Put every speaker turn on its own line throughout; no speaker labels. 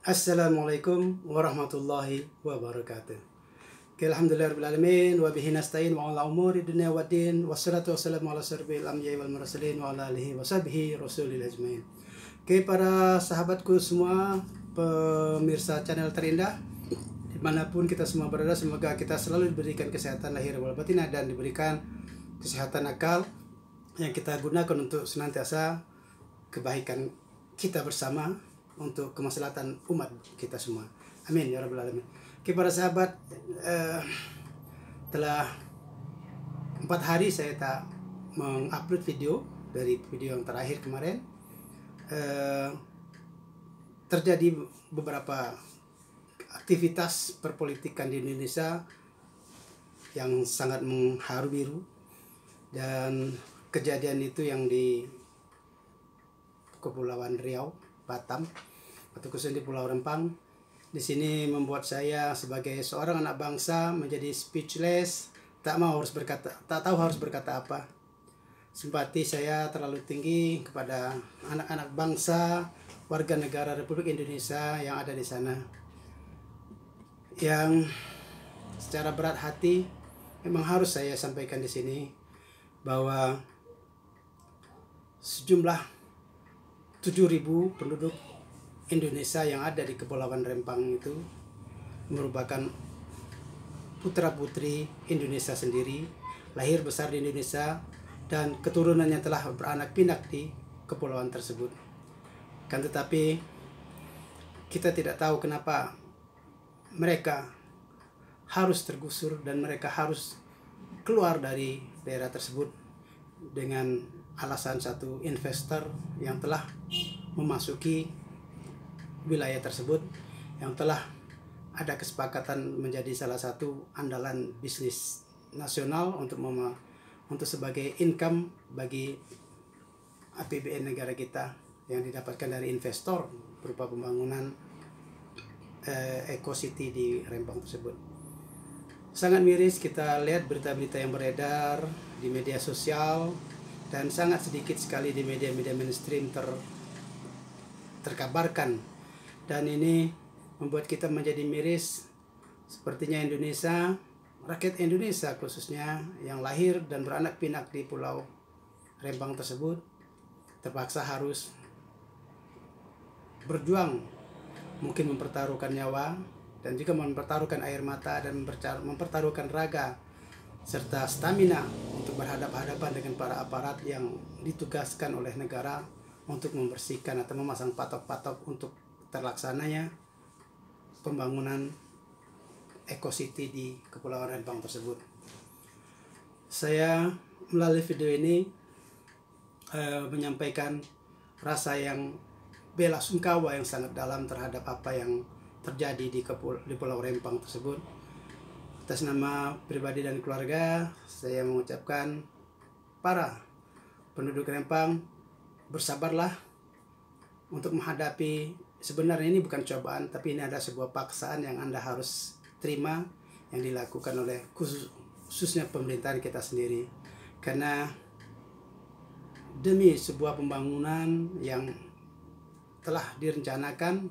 Assalamualaikum warahmatullahi wabarakatuh. Alhamdulillahirrahmanirrahim wa bihi nasta'in wa ala umuri dunya waddin wassalatu wassalamu ala asyrafil anbiya'i wal mursalin wa ala alihi wa sahbihi rasulil ajmain. Para sahabatku semua, pemirsa channel terindah dimanapun kita semua berada, semoga kita selalu diberikan kesehatan lahir wal batinah dan diberikan kesehatan akal yang kita gunakan untuk senantiasa kebaikan kita bersama untuk kemaslahatan umat kita semua. Amin ya rabbal alamin. Para sahabat, telah 4 hari saya tak mengupload video dari video yang terakhir kemarin. Terjadi beberapa aktivitas perpolitikan di Indonesia yang sangat mengharu biru, dan kejadian itu yang di Kepulauan Riau, Batam, atau khususnya di Pulau Rempang. Di sini membuat saya sebagai seorang anak bangsa menjadi speechless, tak tahu harus berkata apa. Simpati saya terlalu tinggi kepada anak-anak bangsa, warga negara Republik Indonesia yang ada di sana, yang secara berat hati memang harus saya sampaikan di sini bahwa sejumlah 7.000 penduduk Indonesia yang ada di Kepulauan Rempang itu merupakan putra-putri Indonesia sendiri, lahir besar di Indonesia, dan keturunannya telah beranak pinak di kepulauan tersebut. Kan tetapi kita tidak tahu kenapa mereka harus tergusur dan mereka harus keluar dari daerah tersebut dengan alasan satu investor yang telah memasuki wilayah tersebut, yang telah ada kesepakatan menjadi salah satu andalan bisnis nasional untuk sebagai income bagi APBN negara kita yang didapatkan dari investor berupa pembangunan Eco City di Rempang tersebut. Sangat miris kita lihat berita-berita yang beredar di media sosial, dan sangat sedikit sekali di media-media mainstream terkabarkan. Dan ini membuat kita menjadi miris. Sepertinya Indonesia, rakyat Indonesia khususnya yang lahir dan beranak pinak di Pulau Rempang tersebut, terpaksa harus berjuang, mungkin mempertaruhkan nyawa dan juga mempertaruhkan air mata dan mempertaruhkan raga serta stamina untuk berhadapan-hadapan dengan para aparat yang ditugaskan oleh negara untuk membersihkan atau memasang patok-patok untuk terlaksananya pembangunan Eco City di Kepulauan Rempang tersebut. Saya melalui video ini menyampaikan rasa yang bela sungkawa yang sangat dalam terhadap apa yang terjadi di Pulau Rempang tersebut. Atas nama pribadi dan keluarga, saya mengucapkan para penduduk Rempang, bersabarlah untuk menghadapi, sebenarnya ini bukan cobaan, tapi ini ada sebuah paksaan yang Anda harus terima, yang dilakukan oleh khususnya pemerintahan kita sendiri. Karena demi sebuah pembangunan yang telah direncanakan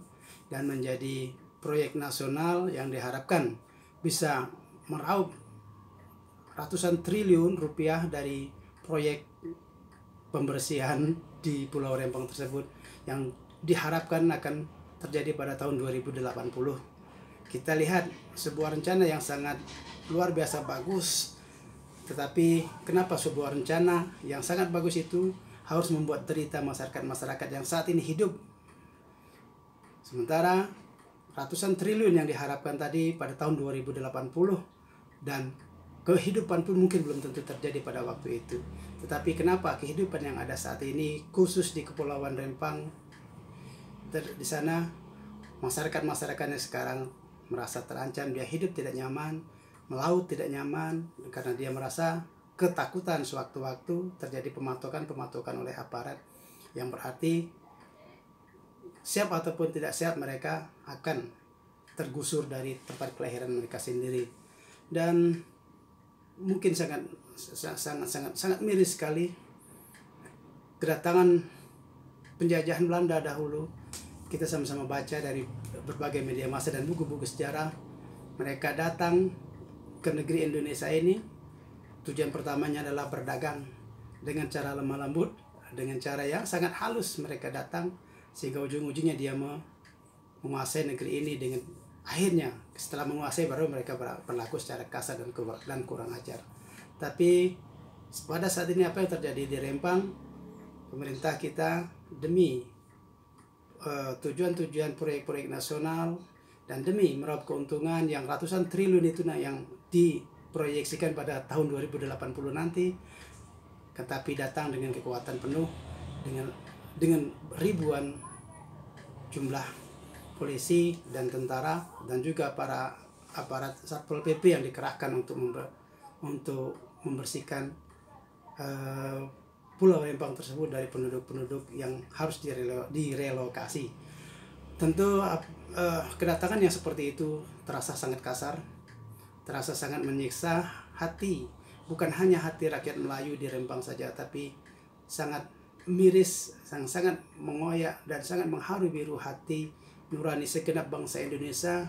dan menjadi proyek nasional yang diharapkan bisa meraup ratusan triliun rupiah dari proyek pembersihan di Pulau Rempang tersebut yang diharapkan akan terjadi pada tahun 2080. Kita lihat sebuah rencana yang sangat luar biasa bagus, tetapi kenapa sebuah rencana yang sangat bagus itu harus membuat derita masyarakat yang saat ini hidup, sementara ratusan triliun yang diharapkan tadi pada tahun 2080 dan kehidupan pun mungkin belum tentu terjadi pada waktu itu. Tetapi kenapa kehidupan yang ada saat ini khusus di Kepulauan Rempang, di sana masyarakatnya sekarang merasa terancam, dia hidup tidak nyaman, melaut tidak nyaman, karena dia merasa ketakutan sewaktu-waktu terjadi pematokan oleh aparat, yang berarti siap ataupun tidak siap mereka akan tergusur dari tempat kelahiran mereka sendiri. Dan mungkin sangat miris sekali kedatangan penjajahan Belanda dahulu kita sama-sama baca dari berbagai media massa dan buku-buku sejarah, mereka datang ke negeri Indonesia ini. Tujuan pertamanya adalah berdagang dengan cara lemah lembut, dengan cara yang sangat halus mereka datang, sehingga ujung-ujungnya dia menguasai negeri ini. Dengan akhirnya setelah menguasai baru mereka berlaku secara kasar dan kurang ajar. Tapi pada saat ini apa yang terjadi di Rempang, pemerintah kita demi tujuan-tujuan proyek-proyek nasional dan demi meraup keuntungan yang ratusan triliun itu yang diproyeksikan pada tahun 2080 nanti, tetapi datang dengan kekuatan penuh, dengan ribuan jumlah polisi dan tentara dan juga para aparat Satpol PP yang dikerahkan untuk membersihkan Pulau Rempang tersebut dari penduduk-penduduk yang harus direlokasi. Tentu kedatangan yang seperti itu terasa sangat kasar, terasa sangat menyiksa hati, bukan hanya hati rakyat Melayu di Rempang saja, tapi sangat miris, sangat mengoyak dan sangat mengharu biru hati nurani segenap bangsa Indonesia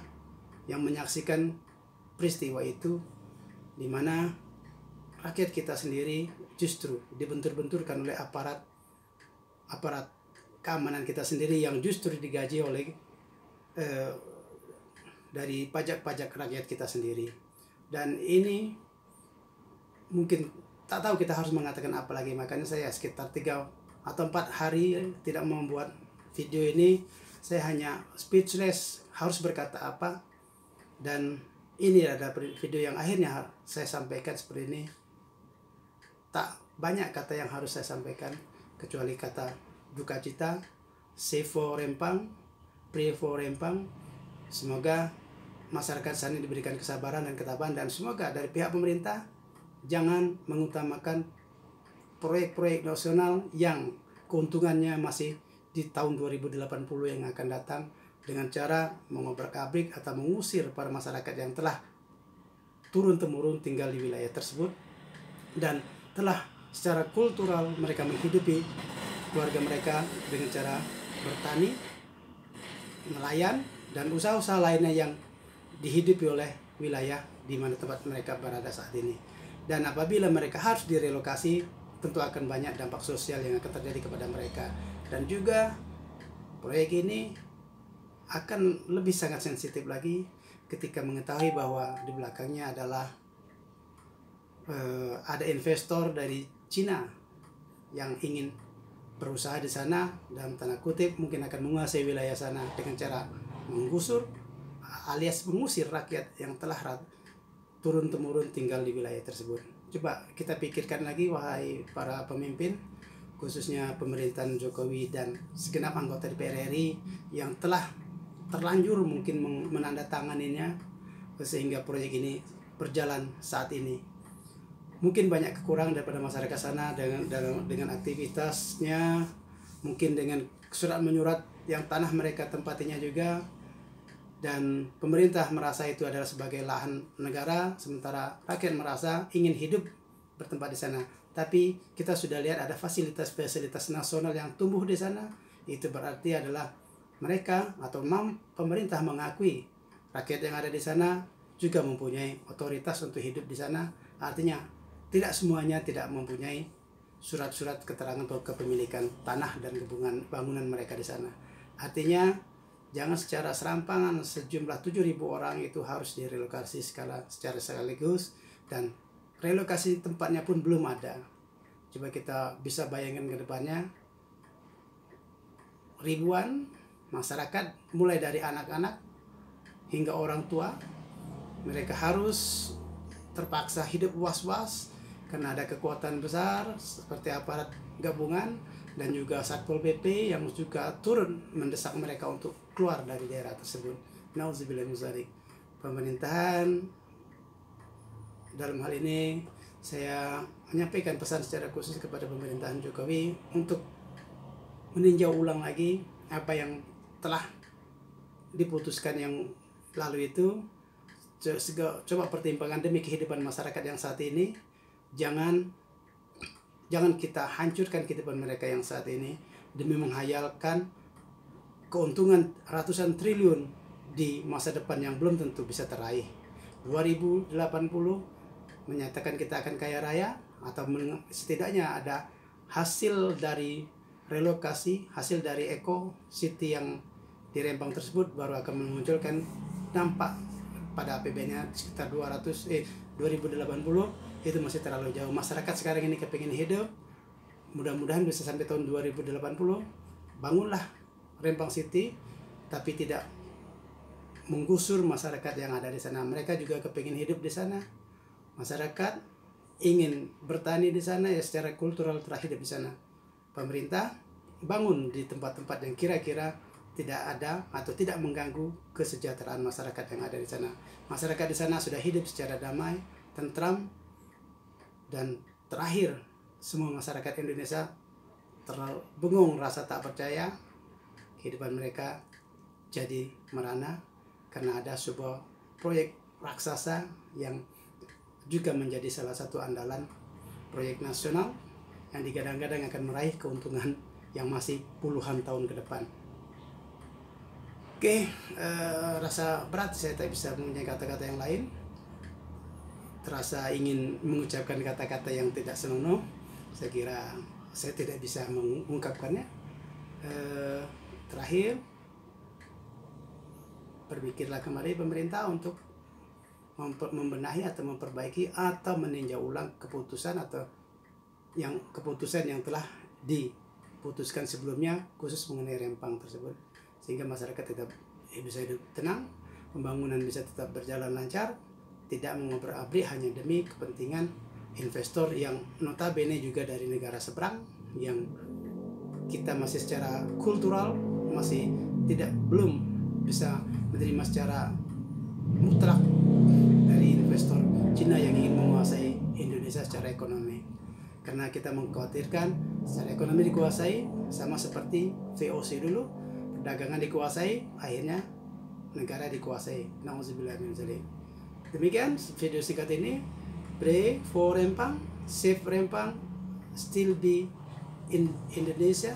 yang menyaksikan peristiwa itu, di mana rakyat kita sendiri justru dibentur-benturkan oleh aparat keamanan kita sendiri yang justru digaji oleh dari pajak-pajak rakyat kita sendiri. Dan ini mungkin tak tahu kita harus mengatakan apa lagi. Makanya saya sekitar 3 atau 4 hari tidak membuat video ini. Saya hanya speechless, harus berkata apa. Dan ini ada video yang akhirnya saya sampaikan seperti ini. Tak banyak kata yang harus saya sampaikan, kecuali kata duka cita, save for Rempang, pray for Rempang. Semoga masyarakat sana diberikan kesabaran dan ketabahan, dan semoga dari pihak pemerintah jangan mengutamakan proyek-proyek nasional yang keuntungannya masih di tahun 2080 yang akan datang, dengan cara mengobrak-abrik atau mengusir para masyarakat yang telah turun-temurun tinggal di wilayah tersebut dan telah secara kultural mereka menghidupi keluarga mereka dengan cara bertani, nelayan, dan usaha-usaha lainnya yang dihidupi oleh wilayah di mana tempat mereka berada saat ini. Dan apabila mereka harus direlokasi, tentu akan banyak dampak sosial yang akan terjadi kepada mereka. Dan juga proyek ini akan lebih sangat sensitif lagi ketika mengetahui bahwa di belakangnya adalah ada investor dari Cina yang ingin berusaha di sana, dalam tanda kutip mungkin akan menguasai wilayah sana dengan cara menggusur alias mengusir rakyat yang telah turun-temurun tinggal di wilayah tersebut. Coba kita pikirkan lagi, wahai para pemimpin, khususnya pemerintahan Jokowi dan segenap anggota DPR RI yang telah terlanjur mungkin menandatanganinya sehingga proyek ini berjalan saat ini. Mungkin banyak kekurangan daripada masyarakat sana dengan aktivitasnya, mungkin dengan surat menyurat yang tanah mereka tempatinya juga, dan pemerintah merasa itu adalah sebagai lahan negara, sementara rakyat merasa ingin hidup bertempat di sana. Tapi kita sudah lihat ada fasilitas-fasilitas nasional yang tumbuh di sana. Itu berarti adalah mereka atau pemerintah mengakui rakyat yang ada di sana juga mempunyai otoritas untuk hidup di sana. Artinya tidak semuanya tidak mempunyai surat-surat keterangan atau kepemilikan tanah dan bangunan mereka di sana. Artinya jangan secara serampangan sejumlah 7.000 orang itu harus direlokasi secara sekaligus, dan relokasi tempatnya pun belum ada. Coba kita bisa bayangkan ke depannya, ribuan masyarakat mulai dari anak-anak hingga orang tua, mereka harus terpaksa hidup was-was karena ada kekuatan besar seperti aparat gabungan dan juga Satpol PP yang juga turun mendesak mereka untuk keluar dari daerah tersebut. Nauzubillah min dzalik. Pemerintahan dalam hal ini saya menyampaikan pesan secara khusus kepada pemerintahan Jokowi untuk meninjau ulang lagi apa yang telah diputuskan yang lalu itu. Coba pertimbangkan demi kehidupan masyarakat yang saat ini. Jangan kita hancurkan kehidupan mereka yang saat ini demi menghayalkan keuntungan ratusan triliun di masa depan yang belum tentu bisa teraih. 2080 menyatakan kita akan kaya raya, atau setidaknya ada hasil dari relokasi, hasil dari eco city yang di Rempang tersebut baru akan memunculkan dampak pada APBN-nya sekitar 2080. Itu masih terlalu jauh. Masyarakat sekarang ini kepingin hidup, mudah-mudahan bisa sampai tahun 2080 bangunlah Rempang City, tapi tidak menggusur masyarakat yang ada di sana. Mereka juga kepingin hidup di sana. Masyarakat ingin bertani di sana, ya secara kultural telah hidup di sana. Pemerintah bangun di tempat-tempat yang kira-kira tidak ada atau tidak mengganggu kesejahteraan masyarakat yang ada di sana. Masyarakat di sana sudah hidup secara damai, tentram, dan terakhir semua masyarakat Indonesia terbengong rasa tak percaya. Kehidupan mereka jadi merana karena ada sebuah proyek raksasa yang juga menjadi salah satu andalan proyek nasional yang digadang-gadang akan meraih keuntungan yang masih puluhan tahun ke depan. Oke, rasa berat saya tak bisa mempunyai kata-kata yang lain. Terasa ingin mengucapkan kata-kata yang tidak senonoh. Saya kira saya tidak bisa mengungkapkannya. Terakhir, berpikirlah kembali pemerintah untuk membenahi atau memperbaiki atau meninjau ulang keputusan yang telah diputuskan sebelumnya, khusus mengenai Rempang tersebut, sehingga masyarakat tetap bisa hidup tenang, pembangunan bisa tetap berjalan lancar, tidak mengobrak-abrik hanya demi kepentingan investor yang notabene juga dari negara seberang, yang kita masih secara kultural masih belum bisa menerima secara mutlak dari investor Cina yang ingin menguasai Indonesia secara ekonomi. Karena kita mengkhawatirkan secara ekonomi dikuasai, sama seperti VOC dulu, perdagangan dikuasai, akhirnya negara dikuasai. Nauzubillah min dzalik. Demikian video singkat ini. Pray for Rempang, save Rempang, still be in Indonesia.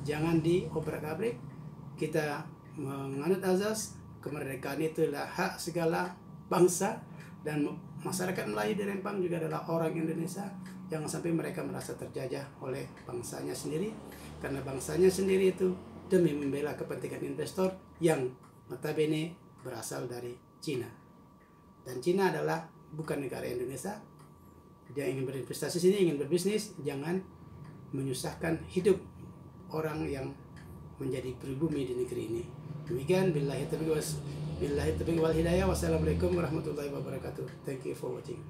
Jangan diobrak-abrik. Kita menganut azas kemerdekaan itu adalah hak segala bangsa, dan masyarakat Melayu di Rempang juga adalah orang Indonesia. Jangan sampai mereka merasa terjajah oleh bangsanya sendiri, karena bangsanya sendiri itu demi membela kepentingan investor yang notabene berasal dari Cina. Dan Cina adalah bukan negara Indonesia. Dia ingin berinvestasi sini, ingin berbisnis. Jangan menyusahkan hidup orang yang menjadi pribumi di negeri ini. Demikian, billahi taufiq wal hidayah. Wassalamualaikum warahmatullahi wabarakatuh. Thank you for watching.